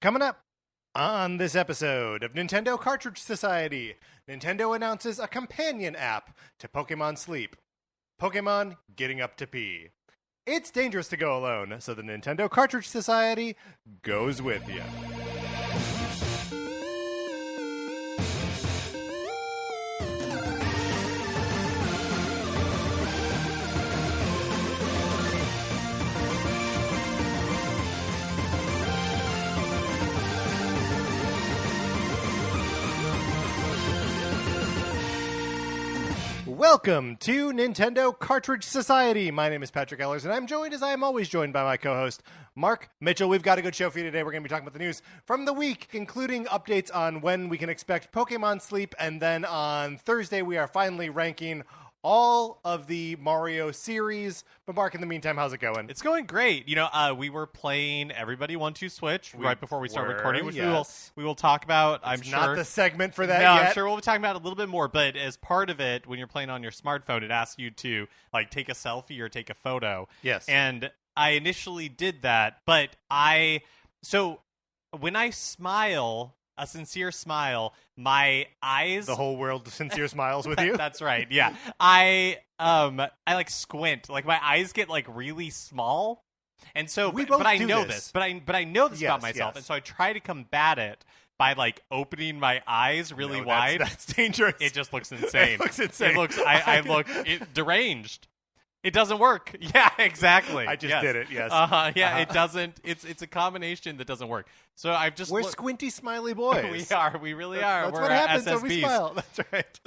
Coming up on this episode of Nintendo Cartridge Society, Nintendo announces a companion app to Pokemon Sleep. Pokemon getting up to pee. It's dangerous to go alone, so the Nintendo Cartridge Society goes with you. Welcome to Nintendo Cartridge Society. My name is Patrick Ellers, and I'm joined, as I am always joined, by my co-host, Mark Mitchell. We've got a good show for you today. We're going to be talking about the news from the week, including updates on when we can expect Pokemon Sleep, and then on Thursday, we are finally ranking all of the Mario series. But Mark, in the meantime, how's it going? It's going great. You know, we were playing Everybody 1-2 Switch right before we started recording, which we will talk about, I'm sure. Not the segment for that yet. yet. I'm sure we'll be talking about it a little bit more, but as part of it, when you're playing on your smartphone, it asks you to, like, take a selfie or take a photo. Yes. And I initially did that, but so when I smile, a sincere smile, my eyes... The whole world sincere smiles with you? That's right, yeah. I like squint. Like, my eyes get, like, really small. And so, but I know this. But I know this about myself. Yes. And so I try to combat it by, like, opening my eyes really wide. That's dangerous. It just looks insane. It looks insane. I look deranged. It doesn't work. Yeah, exactly. I just did it, yes. Yeah, it doesn't. It's a combination that doesn't work. So I've just... We're squinty, smiley boys. We are. We really are. That's We're what happens SSBs. when we smile. That's right.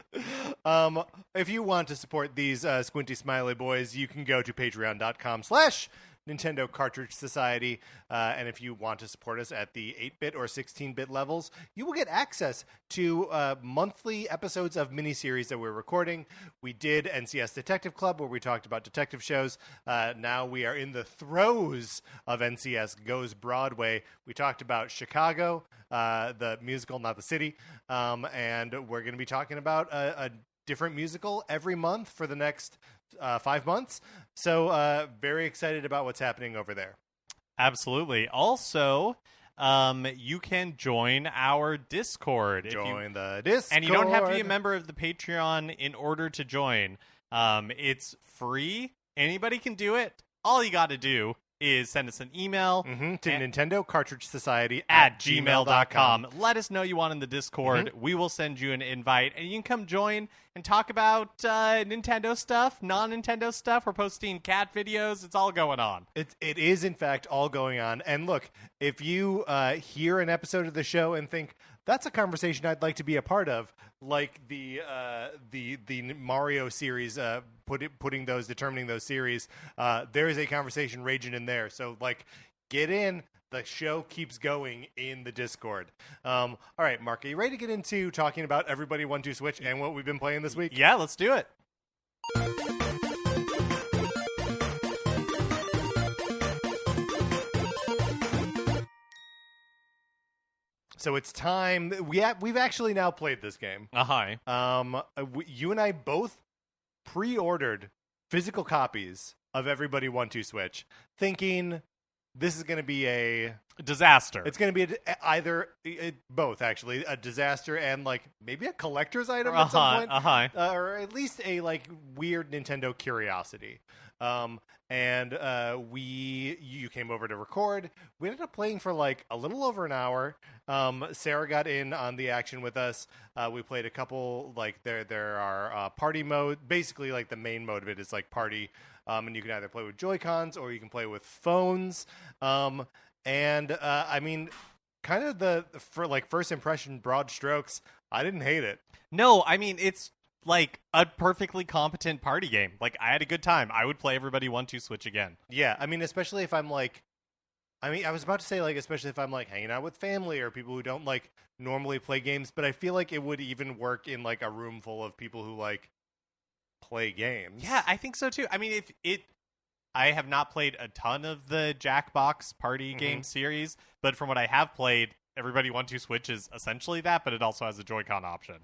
If you want to support these squinty, smiley boys, you can go to patreon.com/Nintendo Cartridge Society. And if you want to support us at the 8-bit or 16-bit levels, you will get access to monthly episodes of miniseries that we're recording. We did NCS Detective Club, where we talked about detective shows. Now we are in the throes of NCS Goes Broadway. We talked about Chicago, the musical, not the city. And we're going to be talking about a different musical every month for the next 5 months. So very excited about what's happening over there. Absolutely. Also, you can join our Discord. Join the Discord. And you don't have to be a member of the Patreon in order to join. It's free. Anybody can do it. All you got to do is send us an email to Nintendo Cartridge Society at gmail.com. Let us know you want in the Discord. We will send you an invite, and you can come join and talk about Nintendo stuff, non-Nintendo stuff. We're posting cat videos. It's all going on. It is, in fact, all going on. And look, if you hear an episode of the show and think, that's a conversation I'd like to be a part of, like the Mario series, determining those series, there is a conversation raging in there. So, like, get in. The show keeps going in the Discord. All right, Mark, are you ready to get into talking about Everybody 1-2 Switch and what we've been playing this week? Yeah, let's do it. So it's time. We've actually now played this game. You and I both pre-ordered physical copies of Everybody 1-2 Switch, thinking this is going to be a disaster. It's going to be both, actually, a disaster and like maybe a collector's item at some point, or at least a like weird Nintendo curiosity. You came over to record. We ended up playing for like a little over an hour. Sarah got in on the action with us. We played a couple, like there are party mode. Basically, like the main mode of it is like party. And you can either play with Joy-Cons or you can play with phones. I mean, kind of for first impression, broad strokes, I didn't hate it. No, I mean, it's like a perfectly competent party game. Like, I had a good time. I would play Everybody 1-2 Switch again. Yeah, I mean, especially if I'm like, I was about to say, like, especially if I'm like hanging out with family or people who don't like normally play games, but I feel like it would even work in like a room full of people who like play games. Yeah, I think so too. I mean, I have not played a ton of the Jackbox party game series, but from what I have played, Everybody 1-2 Switch is essentially that, but it also has a Joy-Con option.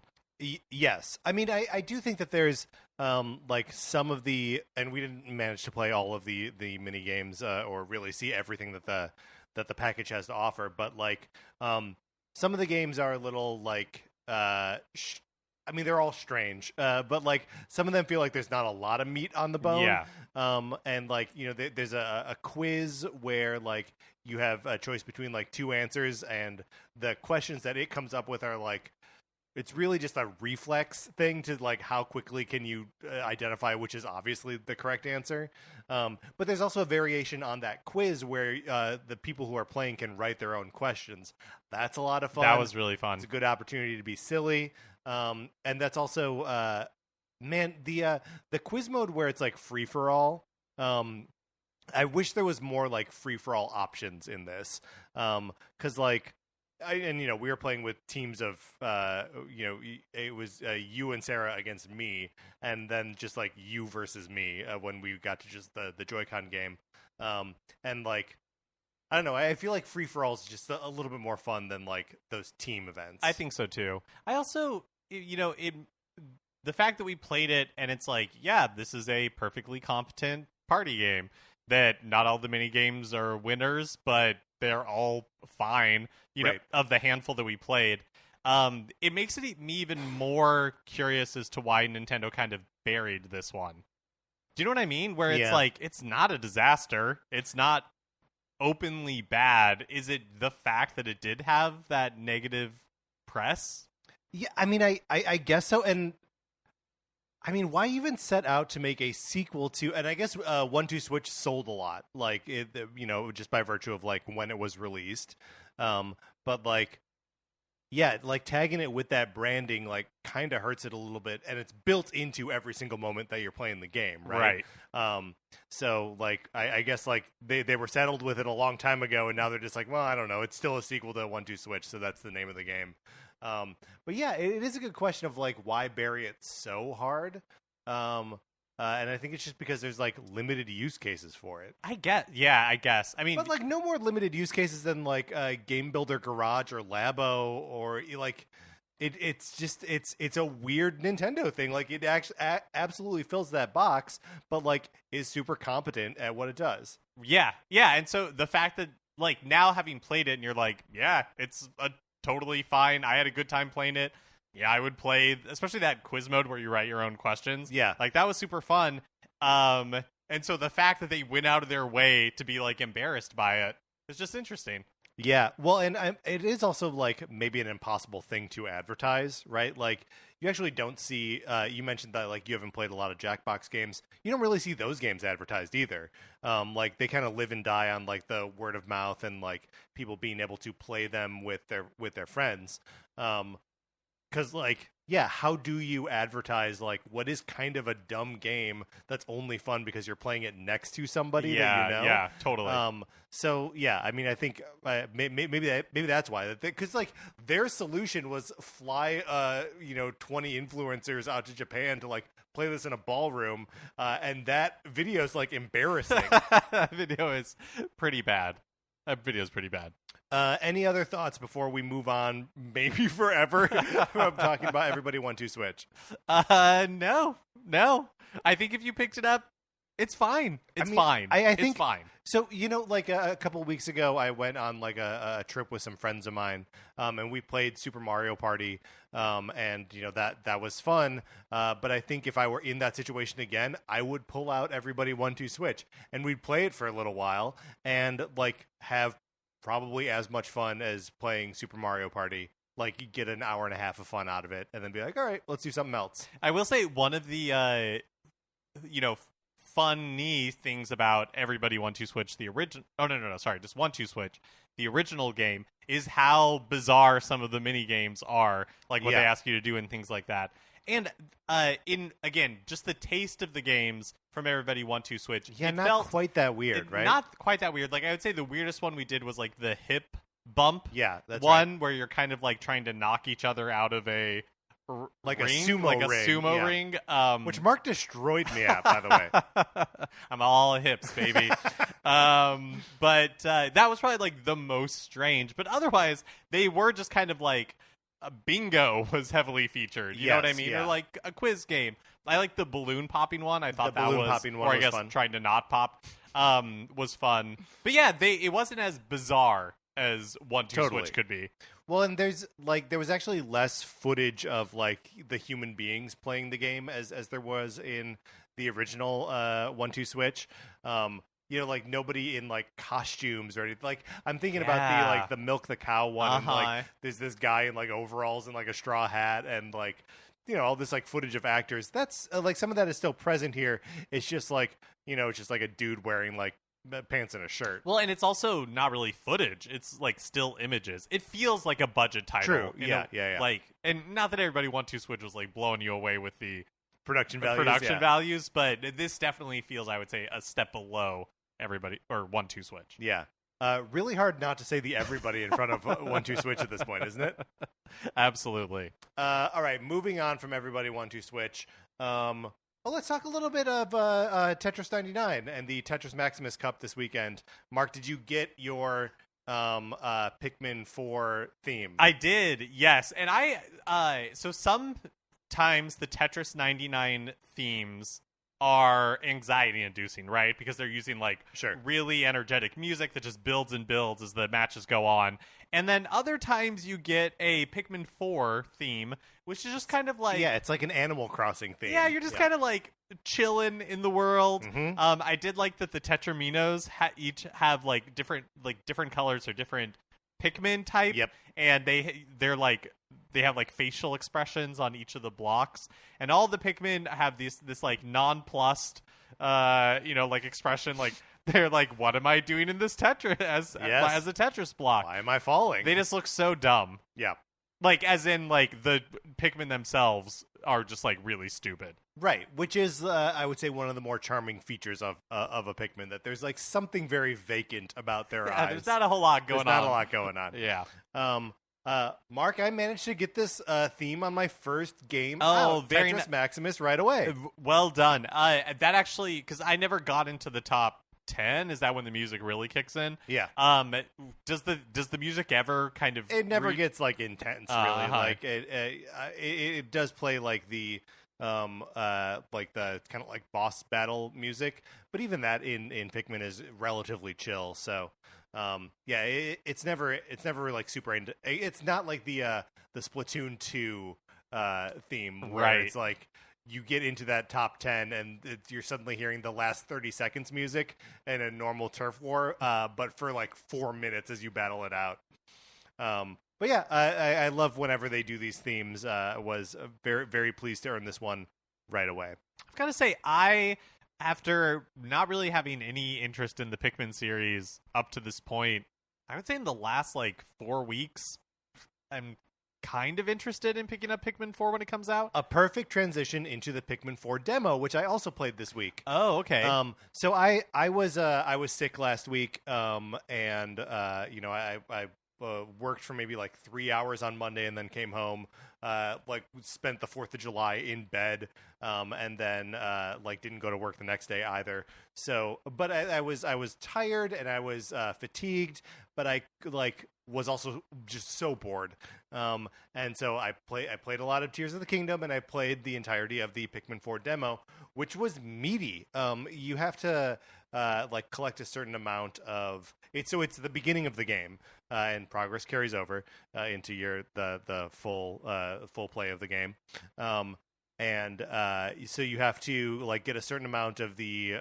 Yes. I mean, I do think that there's like some of the, and we didn't manage to play all of the mini games or really see everything that that the package has to offer. But like some of the games are a little like I mean, they're all strange, but like some of them feel like there's not a lot of meat on the bone. Yeah. And like, you know, there's a quiz where like you have a choice between like two answers, and the questions that it comes up with are like, it's really just a reflex thing to like how quickly can you identify which is obviously the correct answer. But there's also a variation on that quiz where the people who are playing can write their own questions. That's a lot of fun. That was really fun. It's a good opportunity to be silly. And that's also, man, the quiz mode where it's like free for all. I wish there was more like free for all options in this. 'Cause like, you know, we were playing with teams of, you know, it was you and Sarah against me, and then just like you versus me when we got to just the Joy-Con game. And like, I don't know. I feel like free for all is just a little bit more fun than like those team events. I think so too. I also, you know, the fact that we played it and it's like, yeah, this is a perfectly competent party game. That not all the mini games are winners, but they're all fine. You know, of the handful that we played, it makes me even more curious as to why Nintendo kind of buried this one. Do you know what I mean? Where it's like, it's not a disaster. It's not openly bad. Is it the fact that it did have that negative press? Yeah, I mean, I guess so. And I mean, why even set out to make a sequel to? And I guess 1-2 Switch sold a lot, like it, you know, just by virtue of like when it was released. But like, yeah, like tagging it with that branding like kind of hurts it a little bit, and it's built into every single moment that you're playing the game, right? So like, I guess like they were settled with it a long time ago, and now they're just like, well, I don't know, it's still a sequel to 1-2 Switch, so that's the name of the game. But yeah, it is a good question of like why bury it so hard. And I think it's just because there's like limited use cases for it. I guess. I mean, but like no more limited use cases than like Game Builder Garage or Labo or like it's a weird Nintendo thing. Like it actually absolutely fills that box, but like is super competent at what it does. Yeah. And so the fact that like now having played it and you're like, yeah, it's a totally fine. I had a good time playing it. Yeah, I would play, especially that quiz mode where you write your own questions. Yeah. Like, that was super fun. And so the fact that they went out of their way to be, like, embarrassed by it is just interesting. Yeah. Well, and it is also, like, maybe an impossible thing to advertise, right? Like, you actually don't see, you mentioned that, like, you haven't played a lot of Jackbox games. You don't really see those games advertised either. Like, they kind of live and die on, like, the word of mouth and, like, people being able to play them with their friends. Because, like, yeah, how do you advertise, like, what is kind of a dumb game that's only fun because you're playing it next to somebody that you know? Yeah, totally. So, yeah, I mean, I think maybe that's why. Because, like, their solution was fly, 20 influencers out to Japan to, like, play this in a ballroom, and that video's, like, embarrassing. That video is pretty bad. Any other thoughts before we move on, maybe forever, from talking about Everybody 1-2 Switch? No. I think if you picked it up, it's fine. It's fine. I think it's fine. So, you know, like a couple of weeks ago, I went on like a trip with some friends of mine, and we played Super Mario Party, and, you know, that was fun. But I think if I were in that situation again, I would pull out Everybody 1-2 Switch, and we'd play it for a little while, and, like, have probably as much fun as playing Super Mario Party. Like, you get an hour and a half of fun out of it, and then be like, all right, let's do something else. I will say one of the, funny things about Everybody 1-2 Switch, the original... Oh, no, sorry, just 1-2 Switch, the original game, is how bizarre some of the mini games are, like what they ask you to do and things like that. And again, just the taste of the games from Everybody 1-2 Switch. Yeah, not quite that weird, right? Not quite that weird. Like, I would say the weirdest one we did was like the hip bump. Yeah, that's one right. where you're kind of like trying to knock each other out of a like ring, a sumo like ring, a sumo ring, which Mark destroyed me at, by the way. I'm all hips, baby. But that was probably like the most strange. But otherwise, they were just kind of like bingo was heavily featured. You know what I mean? Yeah. Or like a quiz game. I like the balloon popping one. I thought that was popping one or I was guess fun. Trying to not pop. was fun. But yeah, it wasn't as bizarre as 1-2 Totally. Switch could be. Well, and there was actually less footage of like the human beings playing the game as there was in the original 1-2 Switch. Like nobody in like costumes or anything. Like I'm thinking about the Milk the Cow one, and like there's this guy in like overalls and like a straw hat, and like all this like footage of actors. That's like some of that is still present here. It's just like it's just like a dude wearing like pants and a shirt. Well, and it's also not really footage. It's like still images. It feels like a budget title. True. Yeah. Like, and not that everybody 1-2 Switch was like blowing you away with the production values, but this definitely feels, I would say, a step below everybody or 1-2 Switch. Yeah. Really hard not to say the everybody in front of 1-2 Switch at this point, isn't it? Absolutely. All right, moving on from everybody 1-2 Switch. Well, let's talk a little bit of Tetris 99 and the Tetris Maximus Cup this weekend. Mark, did you get your Pikmin 4 theme? I did, yes. And so sometimes the Tetris 99 themes are anxiety-inducing, right? Because they're using like really energetic music that just builds and builds as the matches go on. And then other times you get a Pikmin 4 theme, which is just kind of like... Yeah, it's like an Animal Crossing theme. Yeah, you're just kind of like chilling in the world. Mm-hmm. I did like that the Tetraminos each have like different colors or different Pikmin type. Yep. And they're like... They have like facial expressions on each of the blocks, and all the Pikmin have this like nonplussed, like expression. Like they're like, "What am I doing in this Tetris as a Tetris block? Why am I falling?" They just look so dumb. Yeah, like as in like the Pikmin themselves are just like really stupid. Right, which is I would say one of the more charming features of a Pikmin, that there's like something very vacant about their eyes. There's not a whole lot going on. There's not a lot going on. Yeah. Mark, I managed to get this theme on my first game. Very Tetris Maximus right away. Well done. That actually, because I never got into the top 10. Is that when the music really kicks in? Yeah. Does the music ever kind of? It never gets like intense, really. Like it does play like the like the kind of like boss battle music, but even that in Pikmin is relatively chill. So. It's never like super. It's not like the Splatoon 2 theme where it's like you get into that top 10 and you're suddenly hearing the last 30 seconds music in a normal turf war, but for like 4 minutes as you battle it out. But yeah, I love whenever they do these themes. Was very, very pleased to earn this one right away. I've got to say, after not really having any interest in the Pikmin series up to this point, I would say in the last like 4 weeks, I'm kind of interested in picking up Pikmin 4 when it comes out. A perfect transition into the Pikmin 4 demo, which I also played this week. Oh, okay. So I was sick last week, and I worked for maybe like 3 hours on Monday and then came home. Spent the 4th of July in bed, and then didn't go to work the next day either. So, but I was tired and I was fatigued, but I was also just so bored. And so I played a lot of Tears of the Kingdom, and I played the entirety of the Pikmin 4 demo, which was meaty. You have to collect a certain amount of it. So it's the beginning of the game, and progress carries over into the full play of the game. So you have to get a certain amount of the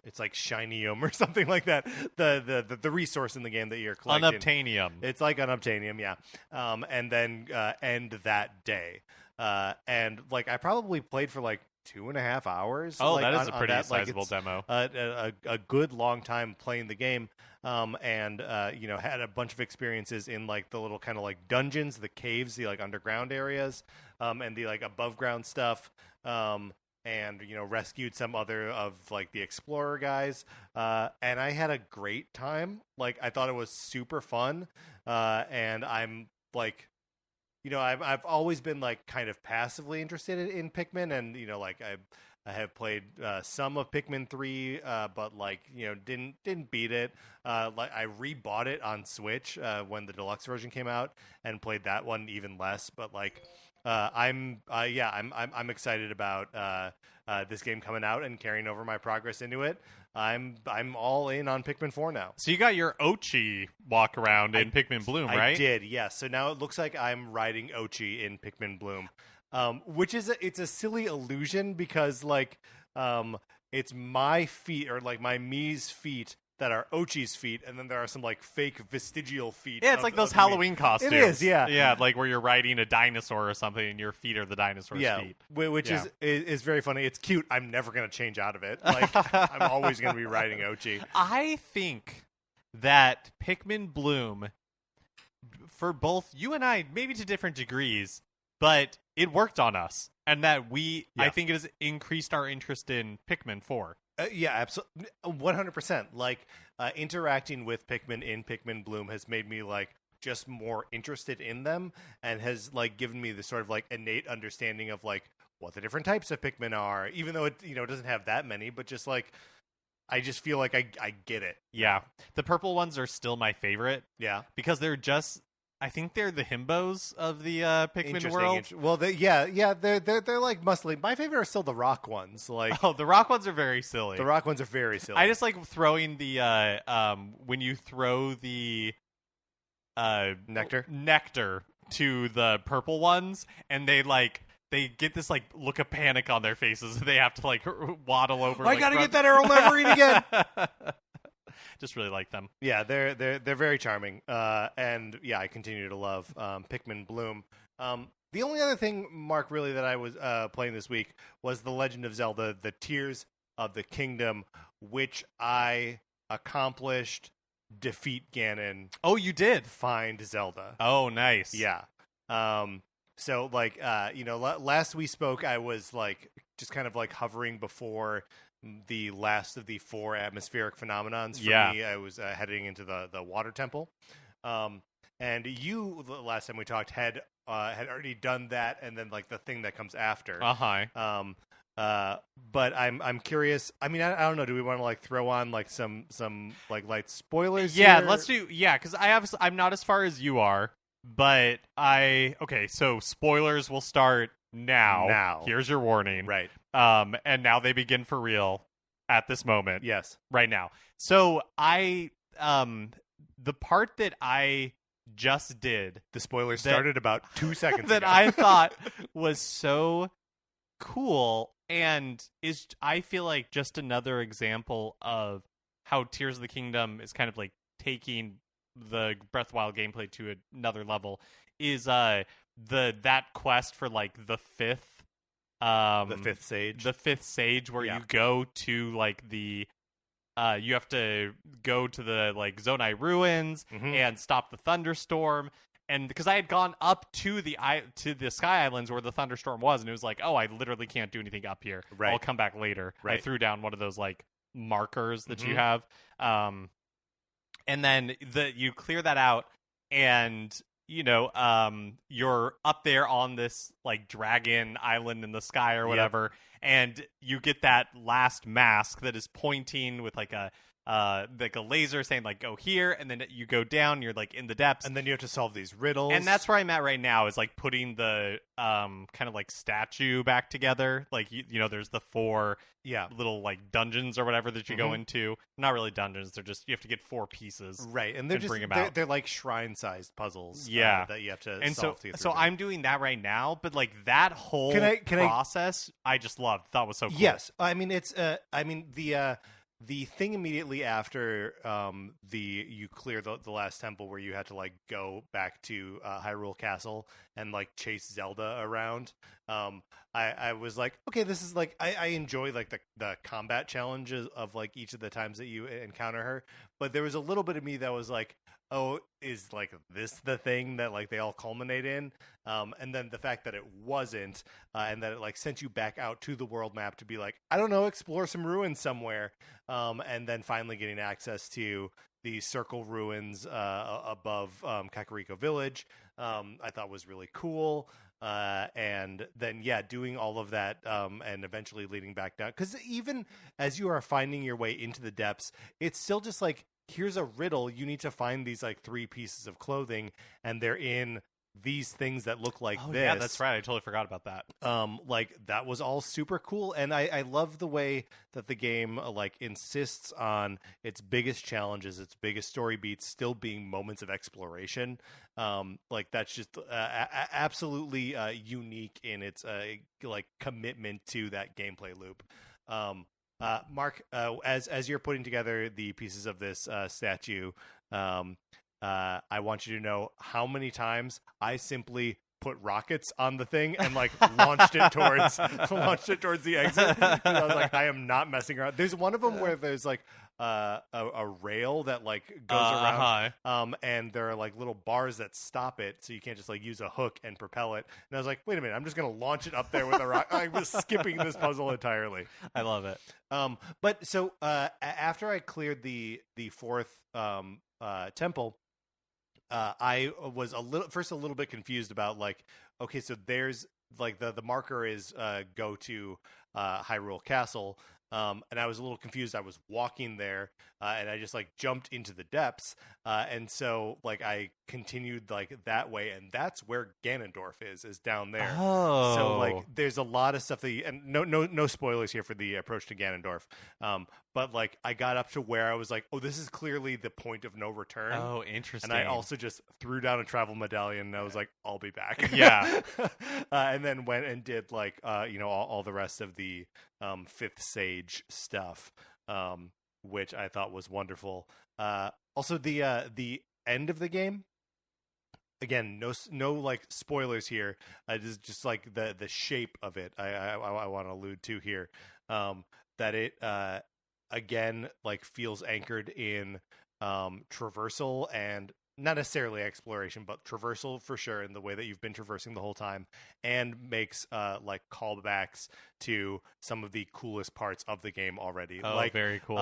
it's like shinium or something like that. The resource in the game that you're collecting. Unobtainium. It's like unobtainium, yeah. And then end that day. And I probably played for 2.5 hours. Oh, that is a pretty sizable demo. A good long time playing the game. And had a bunch of experiences in the little kind of dungeons, the caves, the underground areas, and the above ground stuff. And rescued some other of the explorer guys, and I had a great time. I thought it was super fun, and I'm I've always been kind of passively interested in Pikmin, and I have played some of Pikmin 3, but didn't beat it. I rebought it on Switch when the deluxe version came out, and played that one even less. But I'm excited about this game coming out and carrying over my progress into it. I'm all in on Pikmin 4 now. So you got your Ochi walk around in Pikmin Bloom, right? I did, yes. So now it looks like I'm riding Ochi in Pikmin Bloom, which is it's a silly illusion because it's my feet or like my Mii's feet that are Ochi's feet, and then there are some like fake vestigial feet. Yeah, it's like those Halloween costumes. It is, yeah. Yeah, like where you're riding a dinosaur or something and your feet are the dinosaur's feet. Which is very funny. It's cute. I'm never going to change out of it. Like, I'm always going to be riding Ochi. I think that Pikmin Bloom, for both you and I, maybe to different degrees, but it worked on us. And that I think it has increased our interest in Pikmin 4. Yeah, absolutely, 100%. Like interacting with Pikmin in Pikmin Bloom has made me like just more interested in them, and has like given me the sort of like innate understanding of like what the different types of Pikmin are. Even though it doesn't have that many, but just like I just feel like I get it. Yeah, the purple ones are still my favorite. Yeah, because they're just. I think they're the himbos of the Pikmin world. Well, they're like muscly. My favorite are still the rock ones. Like, the rock ones are very silly. The rock ones are very silly. I just like throwing the when you throw the nectar to the purple ones, and they get this like look of panic on their faces. They have to like waddle over. I gotta get that Errol Memory again. Just really like them. Yeah, they're very charming, and yeah, I continue to love Pikmin Bloom. The only other thing, Mark, really that I was playing this week was The Legend of Zelda: The Tears of the Kingdom, which I accomplished. Defeat Ganon. Oh, you did? Find Zelda. Oh, nice. Yeah. So like last we spoke, I was like just kind of like hovering before the last of the 4 atmospheric phenomenons. For me, I was heading into the water temple. And you, the last time we talked, had already done that, and then like the thing that comes after. But I'm curious. I mean, I don't know. Do we want to like throw on like some like light spoilers? Yeah, here? let's do. Yeah, because I'm not as far as you are, but so spoilers will start now. Here's your warning. Right. And now they begin for real at this moment. Yes. Right now. So the part that I just did. The spoilers started about 2 seconds that ago. I thought was so cool and is, I feel like, just another example of how Tears of the Kingdom is kind of like taking the Breath of the Wild gameplay to another level, is that quest for like the fifth sage where you go to like the you have to go to the like Zonai ruins and stop the thunderstorm. And because I had gone up to the Sky Islands where the thunderstorm was, and it was like, oh, I literally can't do anything up here. Right. I'll come back later. Right. I threw down one of those like markers that you have, and then you clear that out, and you're up there on this like dragon island in the sky or whatever, and you get that last mask that is pointing with like a laser saying like go here, and then you go down, you're like in the depths, and then you have to solve these riddles. And that's where I'm at right now, is like putting the kind of like statue back together. Like there's the 4 little like dungeons or whatever that you go into. Not really dungeons, they're just, you have to get 4 pieces, right? And they're like shrine sized puzzles, that you have to solve. So I'm doing that right now, but like that whole process I just loved, thought was so cool. Yes, I mean it's the thing immediately after you clear the last temple, where you had to like go back to Hyrule Castle and like chase Zelda around. I was like, okay, this is like, I enjoy like the combat challenges of like each of the times that you encounter her, but there was a little bit of me that was like, oh, is like this the thing that like they all culminate in? And then the fact that it wasn't, and that it like sent you back out to the world map to be like, I don't know, explore some ruins somewhere, and then finally getting access to the circle ruins above Kakariko Village, I thought was really cool. And then doing all of that, and eventually leading back down, because even as you are finding your way into the depths, it's still just like, here's a riddle, you need to find these like 3 pieces of clothing, and they're in these things that look like Oh this. yeah, that's right. I totally forgot about that. Like that was all super cool, and I love the way that the game like insists on its biggest challenges, its biggest story beats still being moments of exploration. Like that's just absolutely unique in its like commitment to that gameplay loop. Mark, as you're putting together the pieces of this statue, I want you to know how many times I simply put rockets on the thing and like launched it towards the exit. And I was like, I am not messing around. There's one of them where there's like a rail that like goes around, and there are like little bars that stop it, so you can't just like use a hook and propel it. And I was like, wait a minute, I'm just gonna launch it up there with a rock. I was skipping this puzzle entirely. I love it. But so after I cleared the fourth temple, I was a little bit confused about like, okay, so there's like the marker is go to Hyrule Castle, and I was a little confused. I was walking there, and I just like jumped into the depths, and so like I continued like that way, and that's where Ganondorf is down there. Oh, so like there's a lot of stuff that and no spoilers here for the approach to Ganondorf. But like I got up to where I was like, oh, this is clearly the point of no return. Oh, interesting. And I also just threw down a travel medallion, and I was like, I'll be back. Yeah. And then went and did like all the rest of the fifth sage stuff, which I thought was wonderful. Also the end of the game. Again, no like spoilers here. Just like the shape of it. I want to allude to here, that it again like feels anchored in traversal and not necessarily exploration, but traversal for sure in the way that you've been traversing the whole time, and makes like callbacks to some of the coolest parts of the game already. Oh, like, very cool.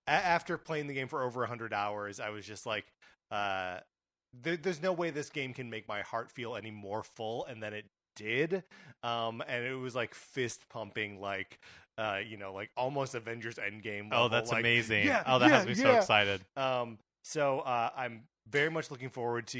After playing the game for over 100 hours, I was just like, there's no way this game can make my heart feel any more full, and then it did. And it was like fist pumping, like like almost Avengers Endgame level. Oh, that's like, amazing. Yeah, that has me so excited. So I'm very much looking forward to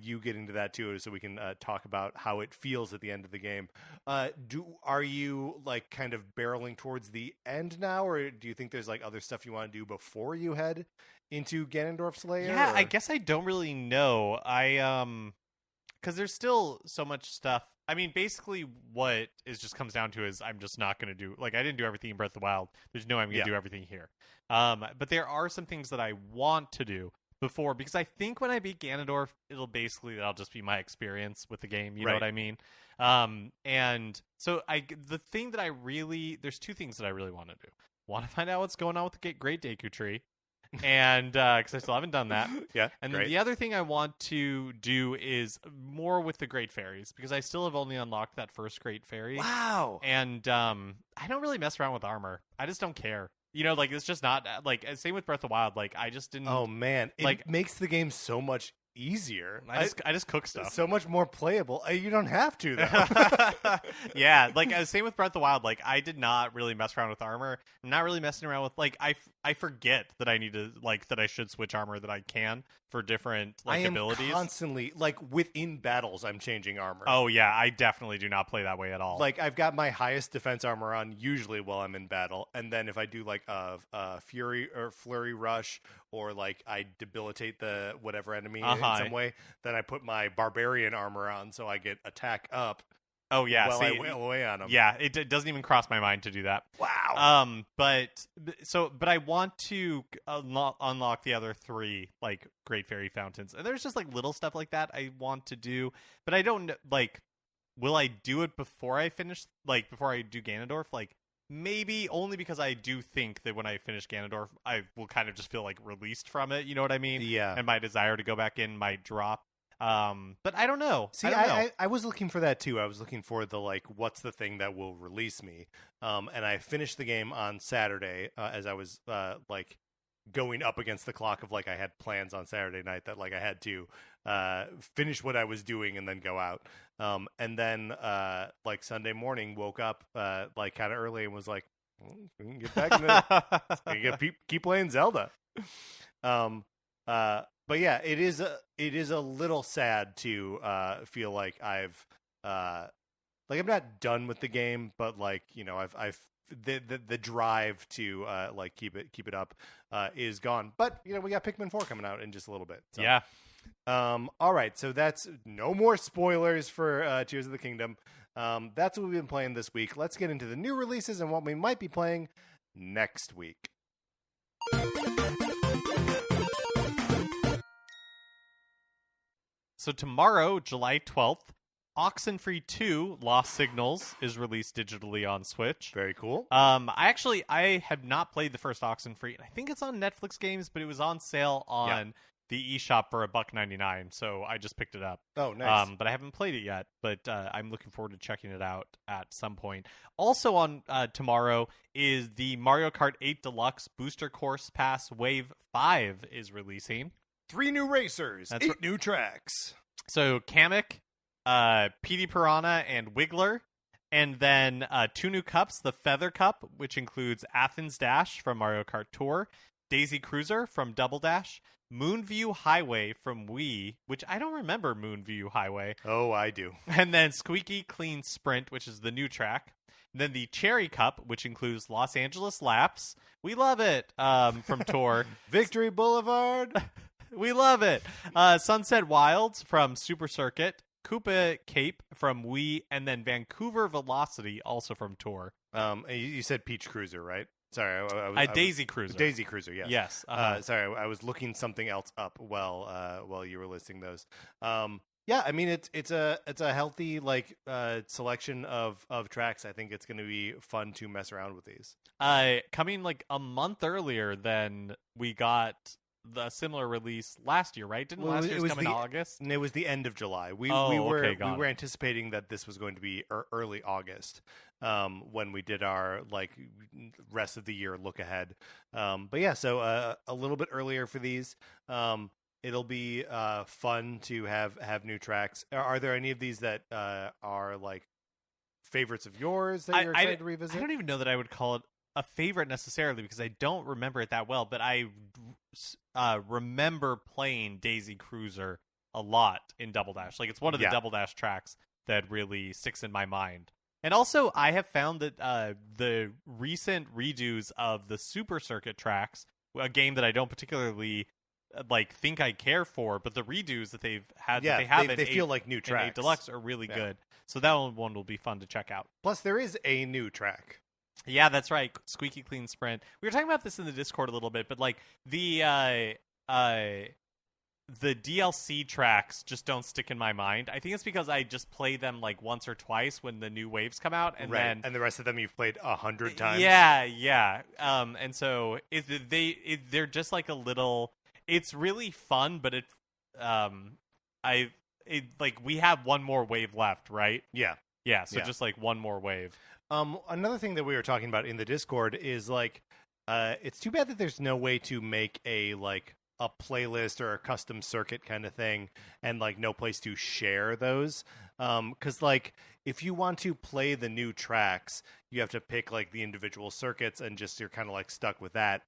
you getting to that too, so we can talk about how it feels at the end of the game. Are you like kind of barreling towards the end now, or do you think there's like other stuff you want to do before you head into Ganondorf's lair? Yeah, or? I guess I don't really know. Because there's still so much stuff. I mean, basically, what it just comes down to is I'm just not going to do. Like, I didn't do everything in Breath of the Wild. There's no way I'm going to do everything here. But there are some things that I want to do before, because I think when I beat Ganondorf, that'll just be my experience with the game. You know what I mean? And so there's two things that I really want to do. Want to find out what's going on with the Great Deku Tree. And because I still haven't done that. Yeah. And then the other thing I want to do is more with the Great Fairies, because I still have only unlocked that first Great Fairy. Wow. And I don't really mess around with armor. I just don't care. Like it's just not like same with Breath of the Wild. Like I just didn't. Oh man, it makes the game so much easier. I just cook stuff. So much more playable. You don't have to though. Yeah, like same with Breath of the Wild. Like I did not really mess around with armor. I'm not really messing around with like I forget that I need to that I should switch armor, that I can for different abilities. Constantly within battles I'm changing armor. Oh yeah, I definitely do not play that way at all. Like I've got my highest defense armor on usually while I'm in battle, and then if I do like a fury or flurry rush, or like I debilitate the whatever enemy in some way, then I put my barbarian armor on so I get attack up. Oh yeah, while I wail away on them. Yeah, it doesn't even cross my mind to do that. Wow. But I want to unlock the other three like Great Fairy Fountains, and there's just like little stuff like that I want to do, but I don't like. Will I do it before I finish? Like before I do Ganondorf? Like maybe, only because I do think that when I finish Ganondorf, I will kind of just feel like released from it. You know what I mean? Yeah. And my desire to go back in might drop. But I don't know. See, I was looking for that too. I was looking for the like, what's the thing that will release me? And I finished the game on Saturday as I was like going up against the clock of like I had plans on Saturday night that like I had to finish what I was doing and then go out. And then like Sunday morning, woke up like kind of early and was like, we can get back into keep playing Zelda. But yeah, it is a little sad to feel like I'm not done with the game, but like, you know, I've the drive to like keep it up is gone. But you know, we got Pikmin 4 coming out in just a little bit. So. Yeah. All right, so that's no more spoilers for Tears of the Kingdom. That's what we've been playing this week. Let's get into the new releases and what we might be playing next week. So tomorrow, July 12th, Oxenfree 2 Lost Signals is released digitally on Switch. Very cool. I have not played the first Oxenfree. I think it's on Netflix Games, but it was on sale on the eShop for $1.99, so I just picked it up. Oh, nice. But I haven't played it yet, but I'm looking forward to checking it out at some point. Also on tomorrow is the Mario Kart 8 Deluxe Booster Course Pass Wave 5 is releasing. 3 new racers, 8 new tracks. So Kamek, PD Piranha, and Wiggler. And then 2 new cups, the Feather Cup, which includes Athens Dash from Mario Kart Tour, Daisy Cruiser from Double Dash, Moonview Highway from Wii, which I don't remember Moonview Highway. Oh, I do. And then Squeaky Clean Sprint, which is the new track. And then the Cherry Cup, which includes Los Angeles Laps. We love it, from Tour. Victory Boulevard. We love it. Sunset Wilds from Super Circuit, Koopa Cape from Wii, and then Vancouver Velocity, also from Tour. You said Peach Cruiser, right? Sorry, Daisy Cruiser. Daisy Cruiser, yes. Yes. Sorry, I was looking something else up while you were listing those. Yeah, I mean it's a healthy like selection of tracks. I think it's going to be fun to mess around with these. Coming like a month earlier than we got the similar release last year, right? Didn't last year's come in August? It was the end of July. We were anticipating that this was going to be early August when we did our like rest of the year look ahead. But yeah, so a little bit earlier for these. It'll be fun to have new tracks. Are there any of these that are like favorites of yours that you're excited to revisit? I don't even know that I would call it a favorite necessarily because I don't remember it that well, but I remember playing Daisy Cruiser a lot in Double Dash. Like it's one of the Double Dash tracks that really sticks in my mind. And also, I have found that the recent redos of the Super Circuit tracks, a game that I don't particularly like think I care for, but the redos that they've had, they feel like new tracks. 8 Deluxe are really good. So that one will be fun to check out. Plus, there is a new track. Yeah, that's right. Squeaky Clean Sprint. We were talking about this in the Discord a little bit, but like the DLC tracks just don't stick in my mind. I think it's because I just play them like once or twice when the new waves come out, and then and the rest of them you've played 100 times. Yeah. And so they're just like a little. It's really fun, but we have one more wave left, right? Yeah. So just like one more wave. Another thing that we were talking about in the Discord is like, it's too bad that there's no way to make a playlist or a custom circuit kind of thing, and like no place to share those. Because like if you want to play the new tracks, you have to pick like the individual circuits, and you're kind of like stuck with that.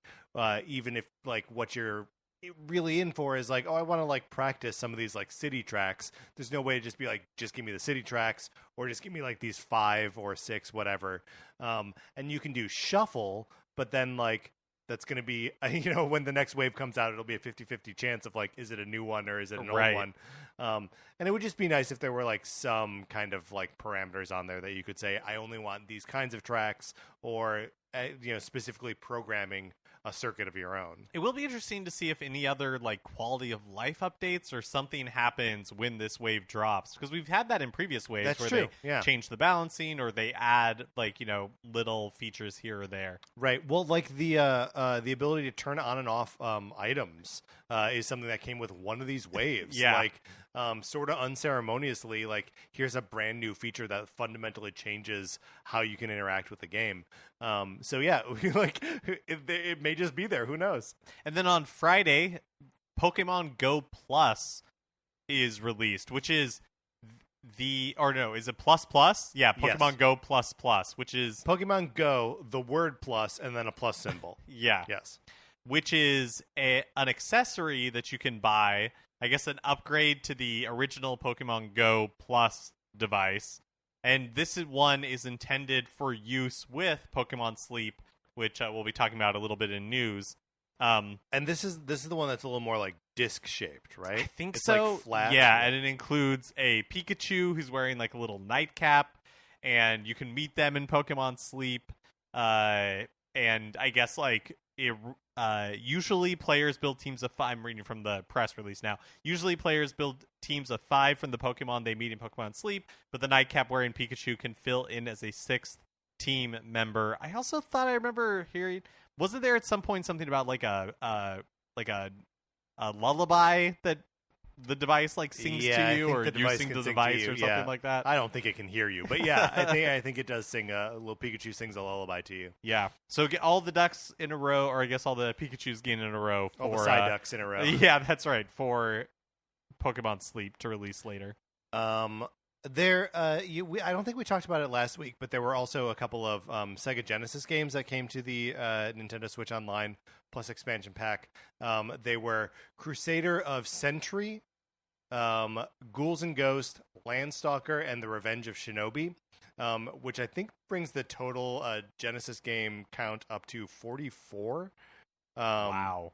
Even if like what you're really in for is like, oh, I want to like practice some of these like city tracks. There's no way to just be like, just give me the city tracks, or just give me like these 5 or 6, whatever. And you can do shuffle, but then like that's going to be, when the next wave comes out, it'll be a 50-50 chance of like, is it a new one or is it an old one? And it would just be nice if there were like some kind of like parameters on there that you could say, I only want these kinds of tracks, or specifically programming a circuit of your own. It will be interesting to see if any other like quality of life updates or something happens when this wave drops, because we've had that in previous waves. That's where true. They change the balancing, or they add like little features here or there. Right. Well, like the ability to turn on and off items is something that came with one of these waves. Like sort of unceremoniously, like here's a brand new feature that fundamentally changes how you can interact with the game. So yeah, like it may just be there. Who knows? And then on Friday, Pokemon Go Plus is released, which is is it plus plus? Yeah, Pokemon Go Plus, which is Pokemon Go, the word plus, and then a plus symbol. Yeah. Yes. which is an accessory that you can buy, I guess an upgrade to the original Pokemon Go Plus device. And one is intended for use with Pokemon Sleep, which we'll be talking about a little bit in news. And this is the one that's a little more like disc shaped, right? I think it's so. Like flat. Yeah, and it includes a Pikachu who's wearing like a little nightcap, and you can meet them in Pokemon Sleep. And I guess like usually players build teams of 5. I'm reading from the press release now. Usually players build teams of 5 from the Pokemon they meet in Pokemon Sleep, but the nightcap wearing Pikachu can fill in as a 6th team member. I also thought I remember hearing, wasn't there at some point something about like a lullaby that the device like sings to you, or you sing the device or something like that? I don't think it can hear you, but yeah, I think it does sing. A little Pikachu sings a lullaby to you. Yeah. So get all the ducks in a row, or I guess all the Pikachus get in a row. All the side ducks in a row. Yeah, that's right. For Pokemon Sleep to release later. I don't think we talked about it last week, but there were also a couple of Sega Genesis games that came to the Nintendo Switch Online Plus expansion pack. They were Crusader of Century, Ghouls and Ghosts, Landstalker, and The Revenge of Shinobi, which I think brings the total Genesis game count up to 44. Wow.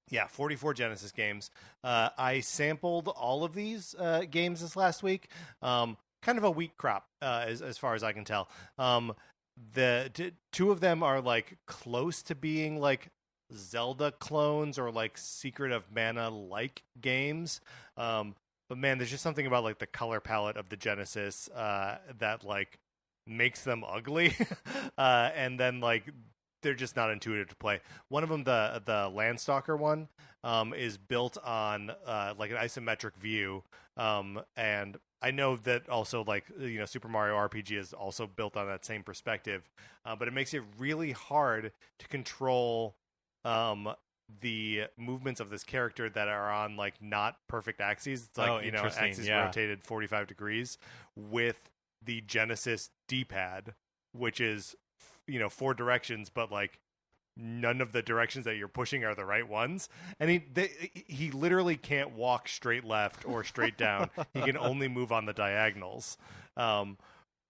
Yeah, 44 Genesis games. I sampled all of these games this last week. Kind of a weak crop, as far as I can tell. Two of them are like close to being like Zelda clones or like Secret of Mana like games. But man, there's just something about like the color palette of the Genesis that like makes them ugly, and then like they're just not intuitive to play. One of them, the Landstalker one, is built on like an isometric view, and I know that also like Super Mario RPG is also built on that same perspective, but it makes it really hard to control the movements of this character that are on like not perfect axes. It's like axes rotated 45 degrees with the Genesis D-pad, which is 4 directions, but like none of the directions that you're pushing are the right ones. And he literally can't walk straight left or straight down. He can only move on the diagonals,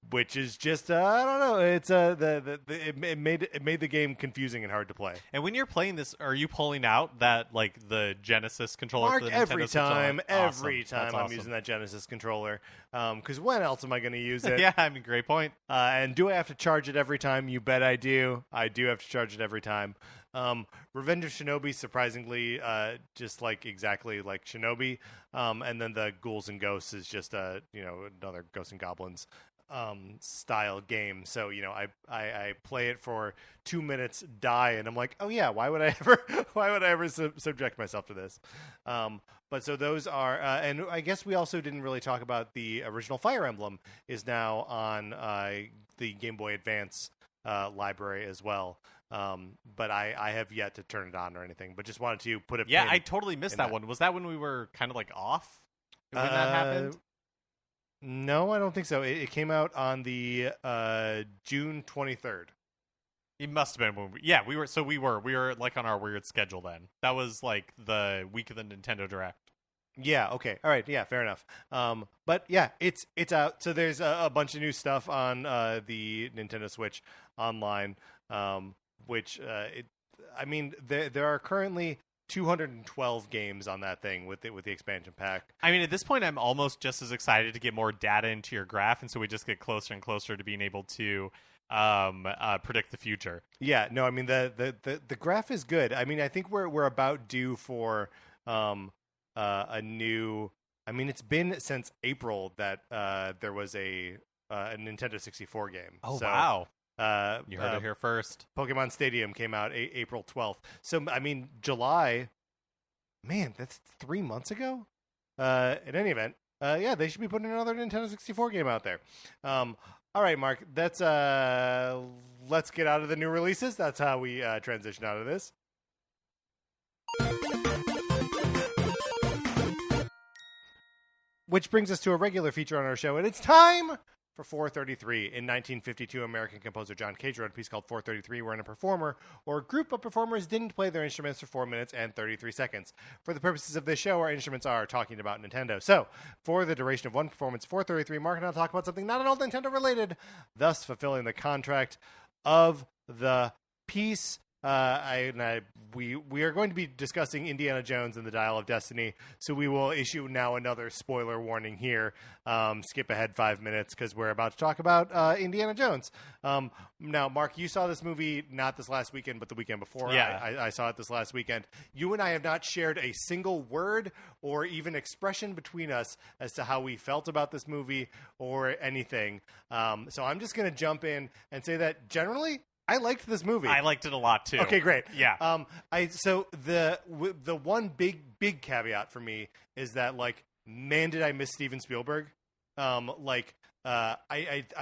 which is just I don't know. It's it made the game confusing and hard to play. And when you're playing this, are you pulling out that like the Genesis controller? Mark, for the every time awesome. I'm using that Genesis controller. Because when else am I going to use it? Yeah, I mean, great point. And do I have to charge it every time? You bet I do. I do have to charge it every time. Revenge of Shinobi, surprisingly, just like exactly like Shinobi. And then the Ghouls and Ghosts is just another Ghosts and Goblins style game. So I play it for 2 minutes, die, and I'm like, oh yeah, why would I ever subject myself to this? But so those are, and I guess we also didn't really talk about the original Fire Emblem is now on the Game Boy Advance library as well. But I have yet to turn it on or anything. But just wanted to put it. Yeah, I totally missed that one. Was that when we were kind of like off when that happened? No, I don't think so. It came out on the June 23rd. It must have been when we were like on our weird schedule then. That was like the week of the Nintendo Direct. Yeah, okay. All right, yeah, fair enough. But yeah, it's out. So there's a bunch of new stuff on the Nintendo Switch Online, which there are currently 212 games on that thing with the expansion pack. I mean, at this point, I'm almost just as excited to get more data into your graph, and so we just get closer and closer to being able to predict the future. Yeah, no, I mean the graph is good. I mean, I think we're about due for a new. I mean, it's been since April that there was a Nintendo 64 game. Oh, so, wow. You heard it here first. Pokemon Stadium came out April 12th. So, I mean, July, man, that's 3 months ago? In any event, yeah, they should be putting another Nintendo 64 game out there. All right, Mark, that's let's get out of the new releases. That's how we transition out of this. Which brings us to a regular feature on our show, and it's time for 433. In 1952, American composer John Cage wrote a piece called 433, wherein a performer or a group of performers didn't play their instruments for 4 minutes and 33 seconds. For the purposes of this show, our instruments are talking about Nintendo. So, for the duration of one performance, 433, Mark and I will talk about something not at all Nintendo related, thus fulfilling the contract of the piece. We are going to be discussing Indiana Jones and the Dial of Destiny, so we will issue now another spoiler warning here. Skip ahead 5 minutes because we're about to talk about Indiana Jones. Now, Mark, you saw this movie not this last weekend, but the weekend before. Yeah. I saw it this last weekend. You and I have not shared a single word or even expression between us as to how we felt about this movie or anything. So I'm just going to jump in and say that generally, I liked this movie. I liked it a lot too. Okay, great. Yeah. So the one big caveat for me is that, like, man, did I miss Steven Spielberg? I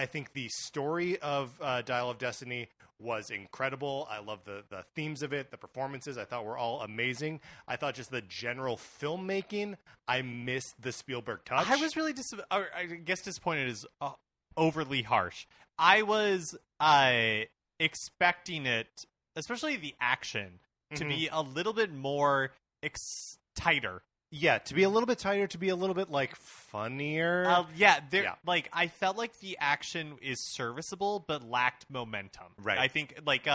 think the story of Dial of Destiny was incredible. I love the themes of it, the performances. I thought were all amazing. I thought just the general filmmaking, I missed the Spielberg touch. I was really disappointed is overly harsh. I was expecting it, especially the action, to be a little bit more tighter. Yeah, to be a little bit tighter, to be a little bit, like, funnier. Like, I felt like the action is serviceable, but lacked momentum. Right. I think, like,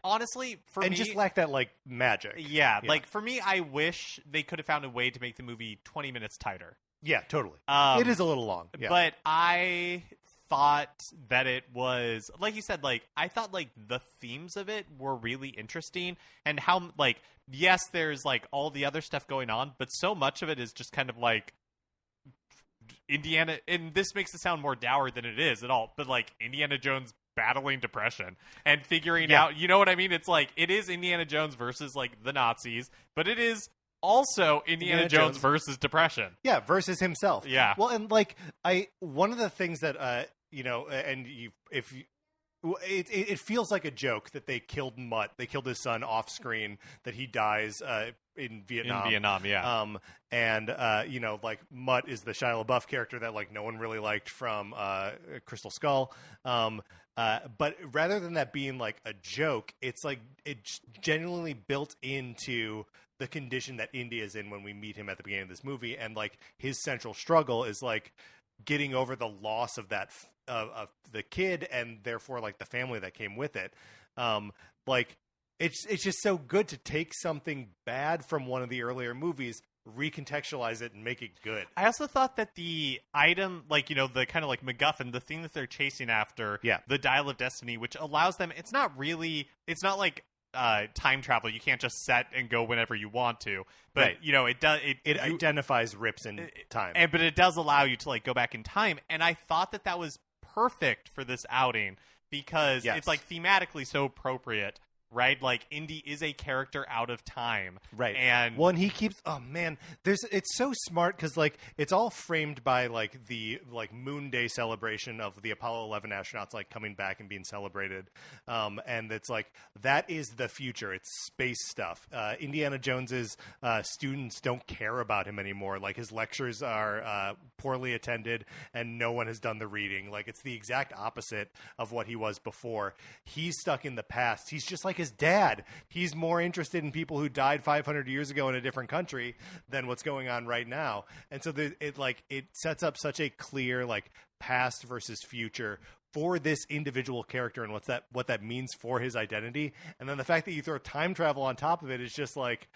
honestly, for me... And just lacked that, like, magic. Yeah, like, for me, I wish they could have found a way to make the movie 20 minutes tighter. Yeah, totally. It is a little long. Yeah. But I thought that it was, like you said, like, I thought, like, the themes of it were really interesting, and how, like, yes, there's, like, all the other stuff going on, but so much of it is just kind of like Indiana, and this makes it sound more dour than it is at all, but, like, Indiana Jones battling depression and figuring out, you know what I mean? It's like, it is Indiana Jones versus, like, the Nazis, but it is also Indiana Jones versus depression. Yeah, versus himself. Yeah. Well, and, like, one of the things that it feels like a joke that they killed Mutt. They killed his son off screen, that he dies in Vietnam. And like, Mutt is the Shia LaBeouf character that, like, no one really liked from Crystal Skull. But rather than that being, like, a joke, it's like it's genuinely built into the condition that Indy is in when we meet him at the beginning of this movie, and, like, his central struggle is, like, getting over the loss of that of the kid, and therefore, like, the family that came with it. Like, it's just so good to take something bad from one of the earlier movies, recontextualize it, and make it good. I also thought that the item, like, you know, the kind of like MacGuffin, the thing that they're chasing after, the Dial of Destiny, which allows them, it's not like time travel. You can't just set and go whenever you want to, but you know, it does. It identifies rips in time, but it does allow you to, like, go back in time. And I thought that was perfect for this outing because it's, like, thematically so appropriate. Right, like, Indy is a character out of time, right? And when he keeps, it's so smart because, like, it's all framed by, like, the, like, Moon Day celebration of the Apollo 11 astronauts, like, coming back and being celebrated, and it's like, that is the future. It's space stuff. Indiana Jones's students don't care about him anymore. Like, his lectures are poorly attended, and no one has done the reading. Like, it's the exact opposite of what he was before. He's stuck in the past. He's just like his dad. He's more interested in people who died 500 years ago in a different country than what's going on right now. And so it sets up such a clear, like, past versus future for this individual character and what that means for his identity. And then the fact that you throw time travel on top of it is just, like,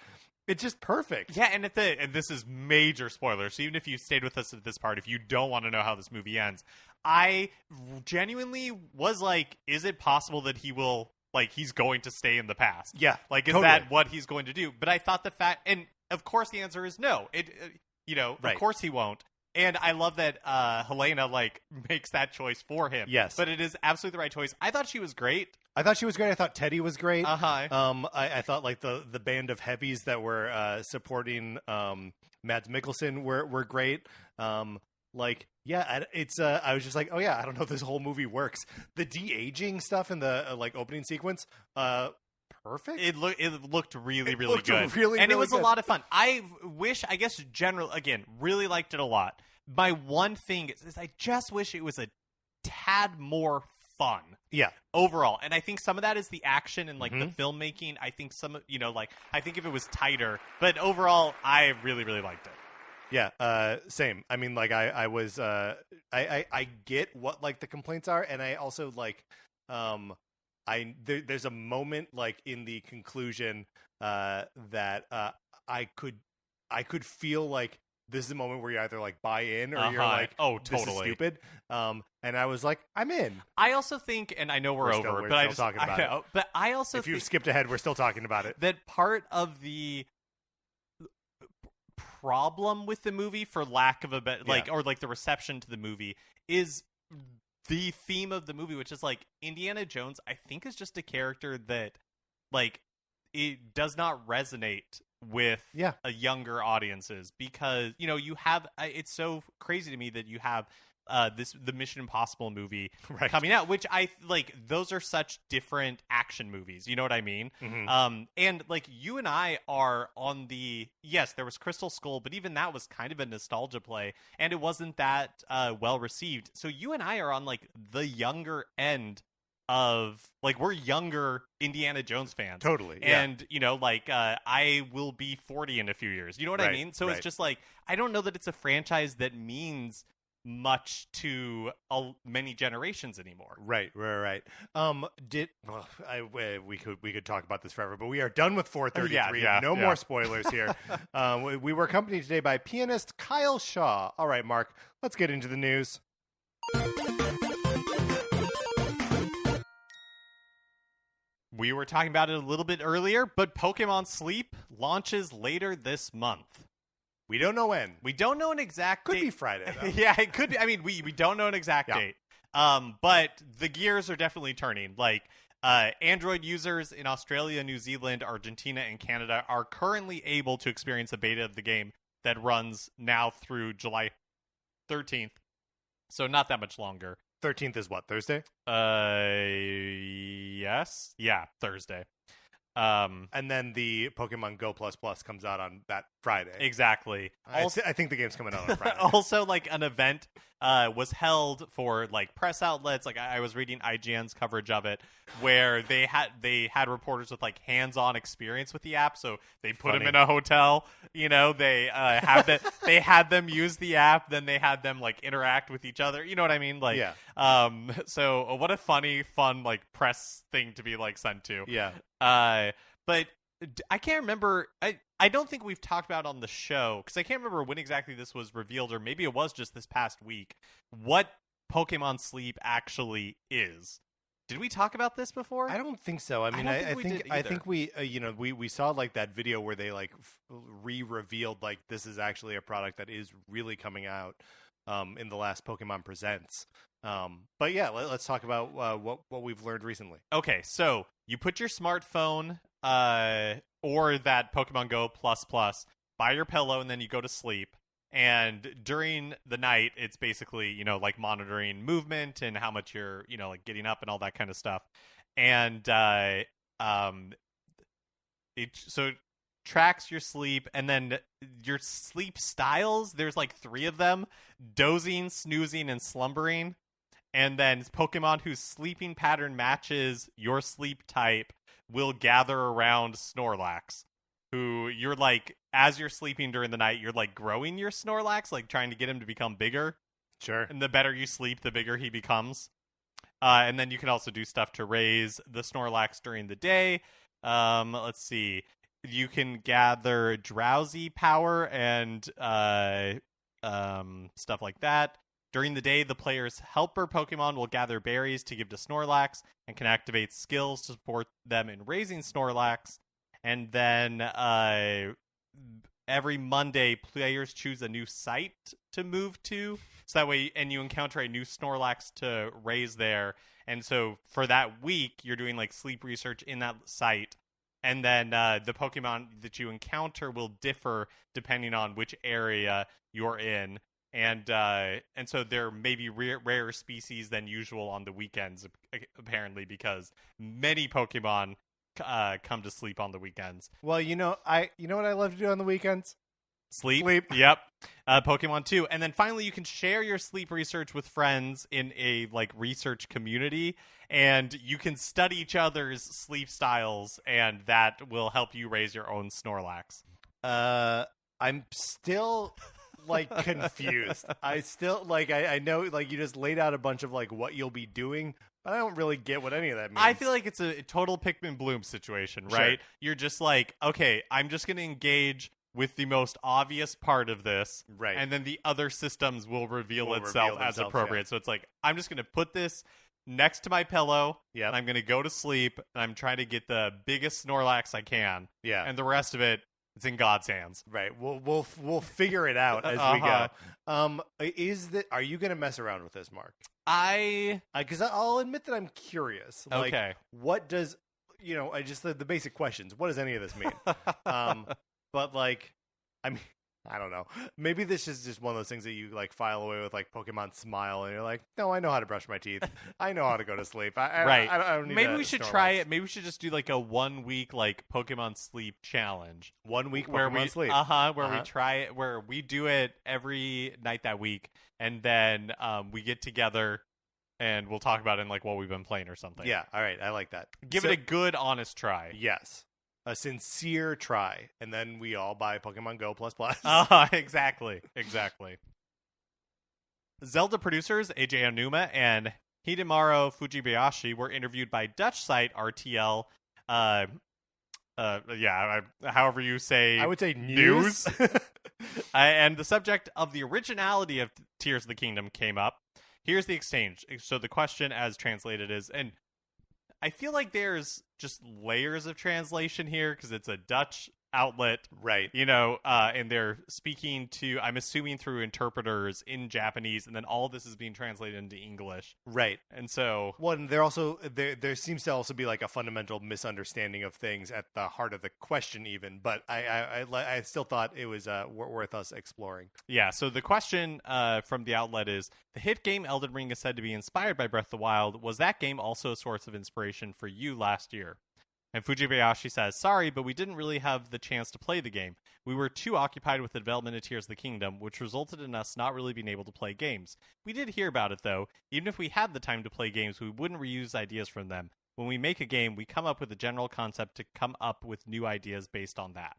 it's just perfect. Yeah, and this is major spoilers. So even if you stayed with us at this part, if you don't want to know how this movie ends, I genuinely was like, is it possible that he will, like, he's going to stay in the past? Yeah, like, is that what he's going to do? But I thought and of course the answer is no. Of course he won't. And I love that Helena, like, makes that choice for him. Yes, but it is absolutely the right choice. I thought she was great. I thought Teddy was great. I thought, like, the band of heavies that were supporting Mads Mikkelsen were great. It's I was just like, oh yeah, I don't know if this whole movie works. The de-aging stuff in the like opening sequence, perfect. It looked really good, really, and it was good. a lot of fun. Really liked it a lot. my one thing is I just wish it was a tad more fun. Yeah. Overall. And I think some of that is the action and, like, the filmmaking. I think I think if it was tighter. But overall, I really, really liked it. Yeah, same. I mean, like, I was, I get what, like, the complaints are, and I also, like, there's a moment, like, in the conclusion, that, I could feel, like, this is a moment where you either, like, buy in or you're like, oh, this is totally stupid. And I was like, I'm in. I also think, and I know we're over, but still talking about it. But I also if think you've skipped ahead, we're still talking about it. that part of the problem with the movie, for lack of a better, or like the reception to the movie, is the theme of the movie, which is like Indiana Jones, I think, is just a character that, like, it does not resonate with a younger audiences, because you have it's so crazy to me that you have the Mission Impossible movie coming out, which I like. Those are such different action movies. You know what I mean? And like, you and I are on yes, there was Crystal Skull, but even that was kind of a nostalgia play, and it wasn't that well received. So you and I are on, like, the younger end of, like, we're younger Indiana Jones fans. Totally. And, like, I will be 40 in a few years. You know what I mean? So it's just like, I don't know that it's a franchise that means much to many generations anymore. Right. We could talk about this forever, but we are done with 433. No more spoilers here. We were accompanied today by pianist Kyle Shaw. All right, Mark, let's get into the news. We were talking about it a little bit earlier, but Pokemon Sleep launches later this month. We don't know when. We don't know an exact date. Could be Friday, though. Yeah, it could be. I mean, we don't know an exact date. But the gears are definitely turning. Like, Android users in Australia, New Zealand, Argentina, and Canada are currently able to experience a beta of the game that runs now through July 13th. So not that much longer. 13th is what, Thursday? Yes. Yeah, Thursday. And then the Pokemon Go Plus Plus comes out on that Friday. Exactly. I think the game's coming out on Friday. Also, like, an event was held for, like, press outlets. Like, I was reading IGN's coverage of it, where they had reporters with, like, hands-on experience with the app. So they put them in a hotel. They had them use the app. Then they had them, like, interact with each other. You know what I mean? Like, so what a fun, like, press thing to be, like, sent to. Yeah. But I can't remember. I don't think we've talked about on the show, because I can't remember when exactly this was revealed, or maybe it was just this past week, what Pokemon Sleep actually is. Did we talk about this before? I don't think so. I mean, I think we we saw, like, that video where they, like, re-revealed, like, this is actually a product that is really coming out in the last Pokemon Presents. But yeah, let's talk about what we've learned recently. Okay, so you put your smartphone or that Pokemon Go Plus Plus by your pillow, and then you go to sleep. And during the night, it's basically, like, monitoring movement and how much you're, like, getting up and all that kind of stuff. And it tracks your sleep, and then your sleep styles. There's, like, 3 of them: dozing, snoozing, and slumbering. And then Pokemon whose sleeping pattern matches your sleep type will gather around Snorlax, who you're, like, as you're sleeping during the night, you're, like, growing your Snorlax, like, trying to get him to become bigger. Sure. And the better you sleep, the bigger he becomes. And then you can also do stuff to raise the Snorlax during the day. Let's see. You can gather drowsy power and stuff like that. During the day, the player's helper Pokemon will gather berries to give to Snorlax and can activate skills to support them in raising Snorlax. And then every Monday, players choose a new site to move to. So that way, and you encounter a new Snorlax to raise there. And so for that week, you're doing, like, sleep research in that site. And then the Pokemon that you encounter will differ depending on which area you're in. And so there may be rarer species than usual on the weekends, apparently, because many Pokemon come to sleep on the weekends. Well, you know what I love to do on the weekends? Sleep. Sleep. Yep. Pokemon 2. And then finally, you can share your sleep research with friends in a research community, and you can study each other's sleep styles, and that will help you raise your own Snorlax. I'm still confused. I still I know you just laid out a bunch of what you'll be doing, but I don't really get what any of that means. I feel like it's a total Pikmin Bloom situation, right? Sure. You're just okay, I'm just going to engage with the most obvious part of this, right? And then the other systems will reveal itself as appropriate. Yeah. So it's I'm just going to put this next to my pillow, and I'm going to go to sleep, and I'm trying to get the biggest Snorlax I can, and the rest of it, it's in God's hands. Right. We'll figure it out as we go. Are you going to mess around with this, Mark? Because I'll admit that I'm curious. Okay. What does I just the basic questions. What does any of this mean? But I mean, I don't know. Maybe this is just one of those things that you file away with Pokemon Smile, and you're no, I know how to brush my teeth. I know how to go to sleep. Right. I don't need. Maybe we should try it. Maybe we should just do a 1 week Pokemon sleep challenge. 1 week Pokemon sleep. Where we try it, where we do it every night that week, and then we get together and we'll talk about it in what we've been playing or something. Yeah. All right. I like that. Give it a good, honest try. Yes. A sincere try, and then we all buy Pokemon Go ++. Exactly. Zelda producers AJ Onuma and Hidemaru Fujibayashi were interviewed by Dutch site RTL. However you say. I would say news. And the subject of the originality of Tears of the Kingdom came up. Here's the exchange. So the question, as translated, is, and I feel like there's just layers of translation here because it's a Dutch outlet, right? And they're speaking to, I'm assuming, through interpreters in Japanese, and then all this is being translated into English, right? And so, and there seems to also be a fundamental misunderstanding of things at the heart of the question, even. But I still thought it was worth us exploring. Yeah. So the question from the outlet is: the hit game Elden Ring is said to be inspired by Breath of the Wild. Was that game also a source of inspiration for you last year? And Fujibayashi says, sorry, but we didn't really have the chance to play the game. We were too occupied with the development of Tears of the Kingdom, which resulted in us not really being able to play games. We did hear about it, though. Even if we had the time to play games, we wouldn't reuse ideas from them. When we make a game, we come up with a general concept to come up with new ideas based on that.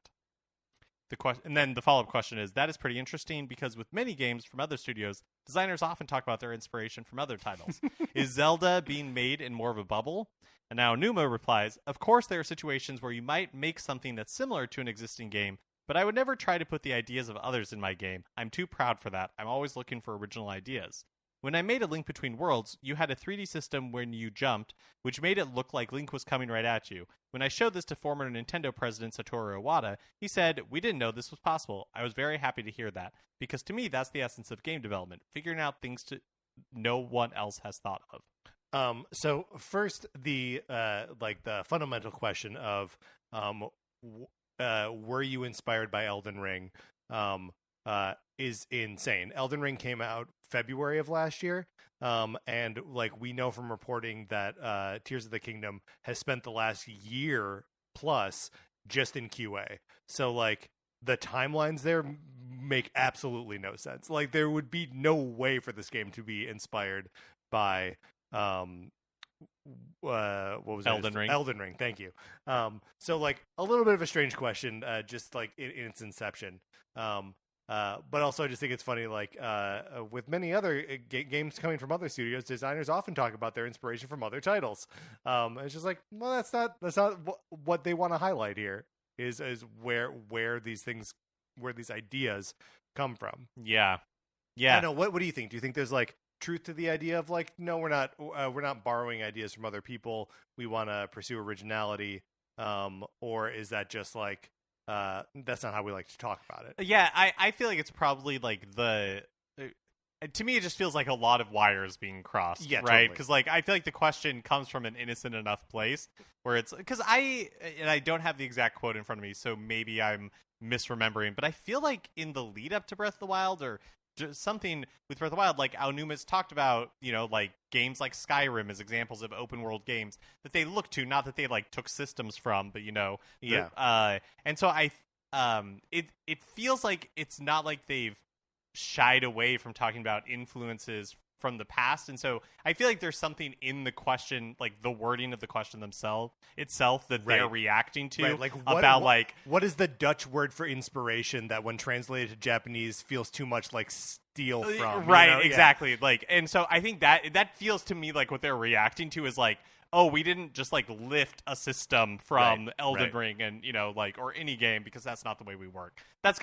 And then the follow-up question is, that is pretty interesting because with many games from other studios, designers often talk about their inspiration from other titles. Is Zelda being made in more of a bubble? And now Numa replies, of course there are situations where you might make something that's similar to an existing game, but I would never try to put the ideas of others in my game. I'm too proud for that. I'm always looking for original ideas. When I made A Link Between Worlds, you had a 3D system when you jumped, which made it look like Link was coming right at you. When I showed this to former Nintendo president Satoru Iwata, he said, we didn't know this was possible. I was very happy to hear that, because to me that's the essence of game development, figuring out things no one else has thought of. So first, the fundamental question of were you inspired by Elden Ring is insane. Elden Ring came out February of last year, and we know from reporting that Tears of the Kingdom has spent the last year plus just in QA. So the timelines there make absolutely no sense. There would be no way for this game to be inspired by what was Elden Ring. Elden Ring, thank you. So a little bit of a strange question, just in its inception. But also I just think it's funny, with many other games coming from other studios, designers often talk about their inspiration from other titles. It's just well, that's not what they want to highlight here. Is where these ideas come from. Yeah. I don't know. What do you think? Do you think there's truth to the idea of no, we're not borrowing ideas from other people, we want to pursue originality, or is that just that's not how we like to talk about it? Yeah, I feel like it's probably to me it just feels like a lot of wires being crossed. Yeah, right, totally. because I feel like the question comes from an innocent enough place where it's, because I don't have the exact quote in front of me, so maybe I'm misremembering, but I feel like in the lead up to Breath of the Wild, or something with Breath of the Wild, Aonuma's talked about, games like Skyrim as examples of open world games that they look to, not that they took systems from, but yeah. And so it feels like it's not like they've shied away from talking about influences from the past, and so I feel like there's something in the question, like the wording of the question itself that they're reacting to, like what is the Dutch word for inspiration that when translated to Japanese feels too much like steal from, right? Exactly. Like, and so I think that feels to me like what they're reacting to is like, oh, we didn't just like lift a system from Elden Ring and like, or any game, because that's not the way we work. That's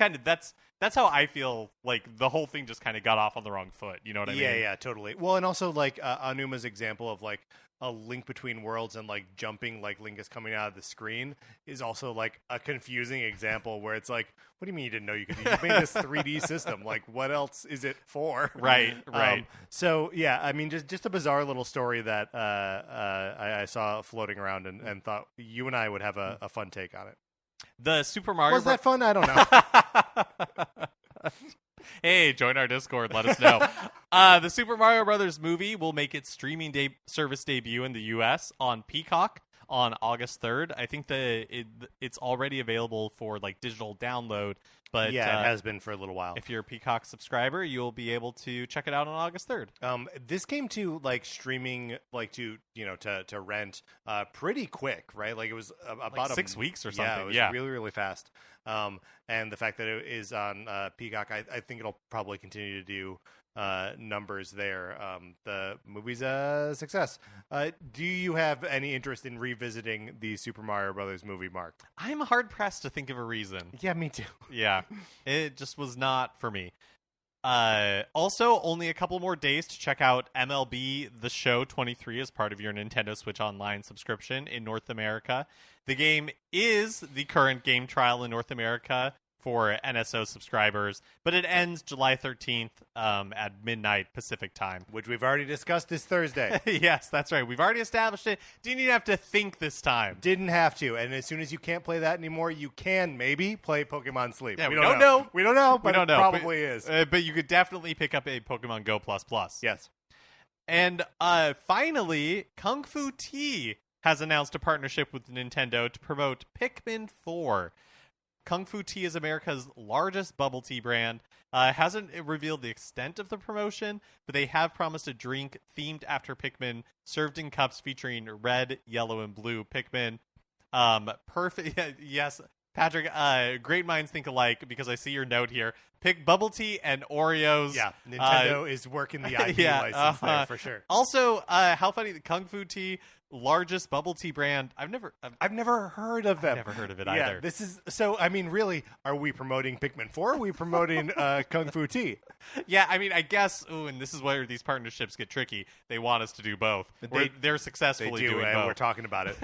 how I feel like the whole thing just kind of got off on the wrong foot. You know what I mean? Yeah, totally. Well, and also like Anuma's example of like a link between worlds and like jumping like Link is coming out of the screen is also like a confusing example where it's like, what do you mean you didn't know you could you made this 3D system? Like, what else is it for? Right. So yeah, I mean, just a bizarre little story that I saw floating around and thought you and I would have a fun take on it. The Super Mario that fun? I don't know. Hey, join our Discord. Let us know. The Super Mario Brothers movie will make its streaming service debut in the U.S. on Peacock on August 3rd. I think it's already available for like digital download, but yeah, it has been for a little while. If you're a Peacock subscriber, you'll be able to check it out on August 3rd. This came to like streaming, like to rent pretty quick, right? Like it was about like 6 weeks or something. Yeah, it was really, really fast. And the fact that it is on Peacock, I think it'll probably continue to do numbers there. The movie's a success. Do you have any interest in revisiting the Super Mario Brothers movie, Mark? I'm hard pressed to think of a reason. Yeah, me too. Yeah, it just was not for me. Also, only a couple more days to check out MLB The Show 23 as part of your Nintendo Switch Online subscription in North America. The game is the current game trial in North America for NSO subscribers, but it ends July 13th at midnight Pacific time. Which we've already discussed this Thursday. Yes, that's right. We've already established it. Didn't even have to think this time. Didn't have to. And as soon as you can't play that anymore, you can maybe play Pokemon Sleep. Yeah, we don't know. We don't know, but we don't know. It probably is. But you could definitely pick up a Pokemon Go++. Yes. And finally, Kung Fu Tea has announced a partnership with Nintendo to promote Pikmin 4. Kung Fu Tea is America's largest bubble tea brand. Hasn't revealed the extent of the promotion, but they have promised a drink themed after Pikmin, served in cups featuring red, yellow, and blue Pikmin. Perfect. Yes, Patrick, great minds think alike, because I see your note here. Pick bubble tea and Oreos. Yeah, Nintendo is working the IP license there for sure. Also, how funny, the Kung Fu Tea, largest bubble tea brand. I've never heard of them. I've never heard of it either. This is so. I mean, really, are we promoting Pikmin 4? Are we promoting Kung Fu Tea? Yeah, I mean, I guess. Ooh, and this is where these partnerships get tricky. They want us to do both. They're successfully doing and both. We're talking about it.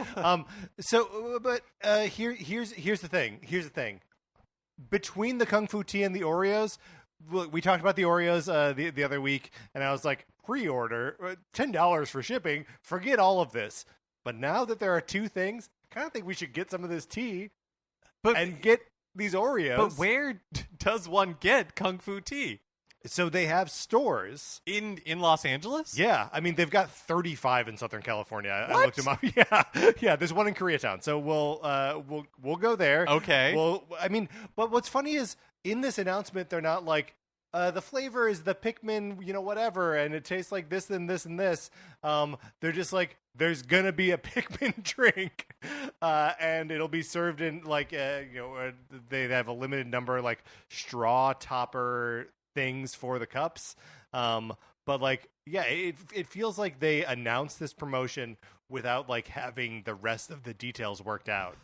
Here's the thing. Here's the thing. Between the Kung Fu Tea and the Oreos, we talked about the Oreos the other week, and I was like, pre-order, $10 for shipping, forget all of this. But now that there are two things, I kind of think we should get some of this tea and get these Oreos. But where does one get Kung Fu Tea? So they have stores in Los Angeles. Yeah, I mean they've got 35 in Southern California. I looked them up. Yeah. There's one in Koreatown. So we'll go there. Okay. Well, I mean, but what's funny is in this announcement they're not like the flavor is the Pikmin, whatever, and it tastes like this and this and this. They're just like, there's gonna be a Pikmin drink, and it'll be served in like they have a limited number like straw topper things for the cups, but like it feels like they announced this promotion without like having the rest of the details worked out.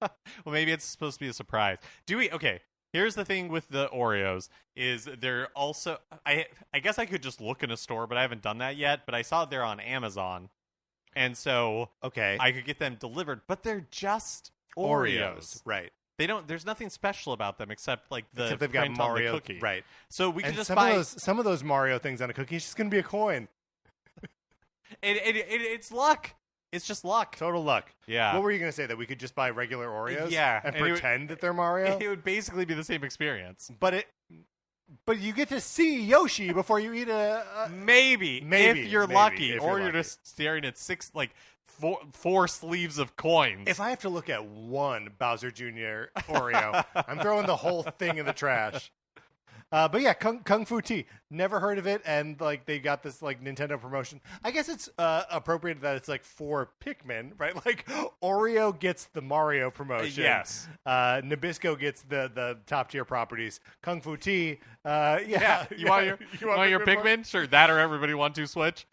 Well, maybe it's supposed to be a surprise. Okay, here's the thing with the Oreos is they're also I guess I could just look in a store, but I haven't done that yet, but I saw they're on Amazon, and so I could get them delivered, but they're just Oreos. Right. They don't. There's nothing special about them except like the they've got Mario on the cookie, right? So we can just buy some of those Mario things on a cookie. It's just gonna be a coin. It's luck. It's just luck. Total luck. Yeah. What were you gonna say, that we could just buy regular Oreos? Yeah, and pretend that they're Mario? It would basically be the same experience. But you get to see Yoshi before you eat a maybe if you're lucky, or you're just staring at four sleeves of coins. If I have to look at one Bowser Jr. Oreo, I'm throwing the whole thing in the trash. But yeah, Kung Fu Tea. Never heard of it, and like they got this like Nintendo promotion. I guess it's appropriate that it's like for Pikmin, right? Like Oreo gets the Mario promotion. Yes. Nabisco gets the top tier properties. Kung Fu Tea. Yeah. You want your Pikmin? Sure, that or Everybody Want to Switch.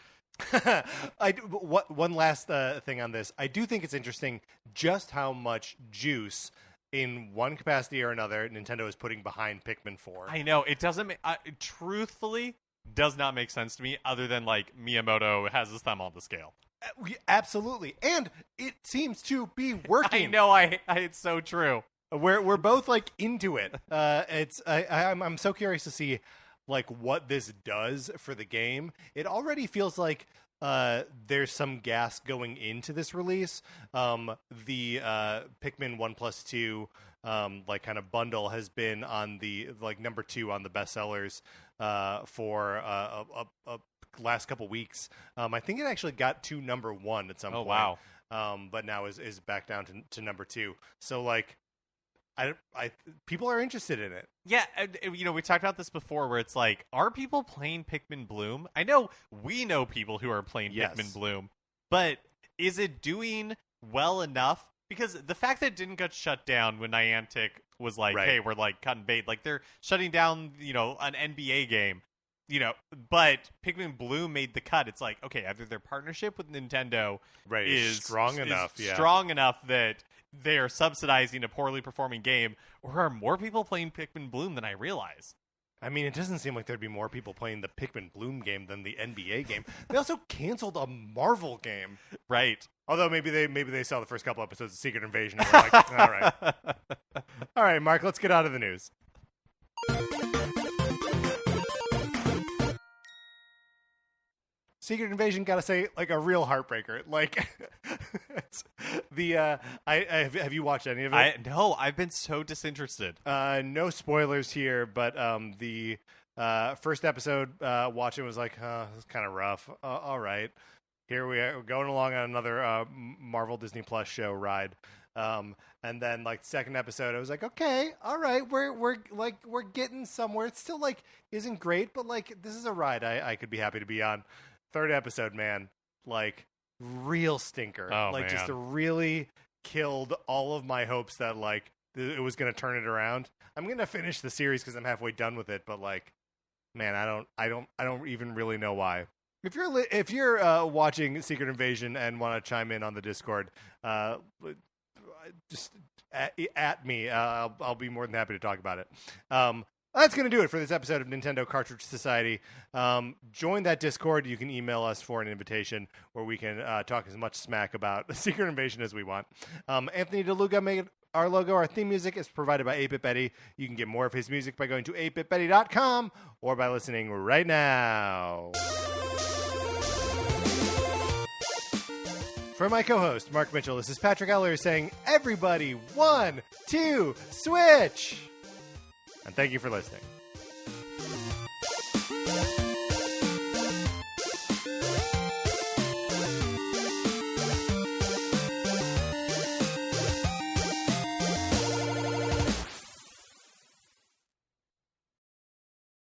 One last thing on this. I do think it's interesting just how much juice in one capacity or another Nintendo is putting behind Pikmin 4. I know. It doesn't make... truthfully, does not make sense to me other than, like, Miyamoto has his thumb on the scale. Absolutely. And it seems to be working. I know. It's so true. We're both, like, into it. I'm so curious to see, like, what this does for the game. It already feels like there's some gas going into this release. The Pikmin 1+2 like kind of bundle has been on the like number 2 on the bestsellers for a last couple weeks. I think it actually got to number 1 at some point. Wow. But now is back down to number 2. So like people are interested in it. Yeah, we talked about this before where it's like, are people playing Pikmin Bloom? I know we know people who are playing Pikmin Bloom, but is it doing well enough? Because the fact that it didn't get shut down when Niantic was like, hey, we're like cutting bait, like they're shutting down, an NBA game, but Pikmin Bloom made the cut. It's like, okay, either their partnership with Nintendo is strong enough that they are subsidizing a poorly performing game, or are more people playing Pikmin Bloom than I realize? I mean, it doesn't seem like there'd be more people playing the Pikmin Bloom game than the NBA game. They also canceled a Marvel game. Right. Although maybe they saw the first couple episodes of Secret Invasion and were like, all right. All right, Mark, let's get out of the news. Secret Invasion, gotta say, like a real heartbreaker. Like, have you watched any of it? No, I've been so disinterested. No spoilers here, but the first episode watching was like, this is kind of rough. All right, here we are, we're going along on another Marvel Disney Plus show ride. And then like second episode, I was like, okay, all right, we're getting somewhere. It still like isn't great, but like this is a ride I could be happy to be on. Third episode, man, like real stinker. Just really killed all of my hopes that like it was going to turn it around. I'm going to finish the series because I'm halfway done with it, but like, man, I don't even really know why. If you're watching Secret Invasion and want to chime in on the Discord, just at me. I'll be more than happy to talk about it. That's going to do it for this episode of Nintendo Cartridge Society. Join that Discord. You can email us for an invitation where we can talk as much smack about Secret Invasion as we want. Anthony DeLuca made our logo. Our theme music is provided by 8-Bit Betty. You can get more of his music by going to 8bitbetty.com or by listening right now. For my co-host, Mark Mitchell, this is Patrick Eller saying, everybody, 1, 2, switch! And thank you for listening.